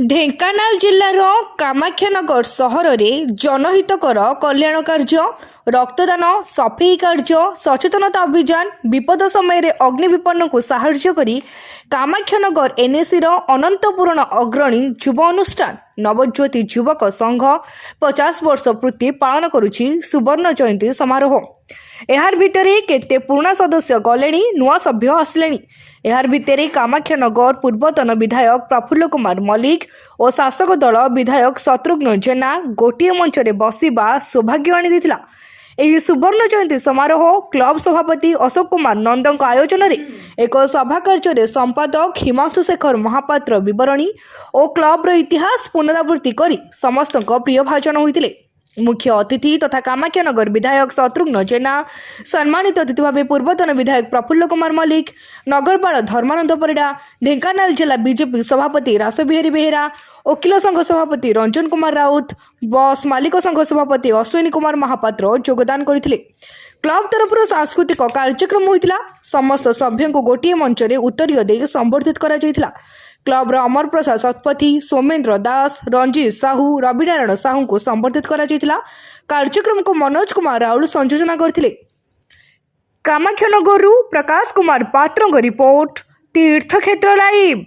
ढेंकानाल जिल्लार कामाख्यानगर सहर में जनहितकर कल्याण कार्य रक्तदान सफेई कार्य सचेतनता अभियान विपद समय अग्नि विपन्न को साहाय्य करी कामाख्यानगर एनएसी अनंतपुरण अग्रणी युव अनुष्ठान नवज्योति युवक संघ 50 वर्ष पूर्ति पालन करुछि सुवर्ण जयंती समारोह। यार भितरे केते पुराना सदस्य गले नुआ सभ्य आसले। यार भितरे कामाख्यानगर पूर्वतन विधायक प्रफुल्ल कुमार मल्लिक और शासक दल विधायक शत्रुघ्न जेना गोटे मंच में बसवा सौभाग्य आनी। यह सुवर्ण जयंती समारोह क्लब सभापति अशोक कुमार नंदों आयोजन में एक सभा कार्य संपादक हिमांशु शेखर महापात्र विवरणी और क्लब्र इतिहास पुनरावृत्ति कर समस्त प्रिय भाजन होते। मुख्य अतिथि तथा कामाख्यानगर विधायक शत्रुघ्न जेना, सम्मानित अतिथि भाव पूर्वतन विधायक प्रफुल्ल कुमार मल्लिक, नगरपाल धर्मानंद परिडा, ढेंकानाल जिला बीजेपी सभापति रासबिहारी बेहेरा, वकिल संघ सभापति रंजन कुमार राउत, बस मालिक संघ सभापति अश्विनी कुमार महापात्र योगदान करथिले। क्लब तरफ सांस्कृतिक कार्यक्रम होता। समस्त सभ्यों को गोटे मंच में उत्तरीय दे संबर्धित करा जायथिला। क्लब्र अमर प्रसाद शतपथी, सोमेन्द्र दास, रंजीत साहू, रविनारायण साहू को संबर्धित करा जायथिला। कार्यक्रम को मनोज कुमार राउल संयोजना करथिले। कामाख्यानगर प्रकाश कुमार पात्र रिपोर्ट, तीर्थक्षेत्र लाइव।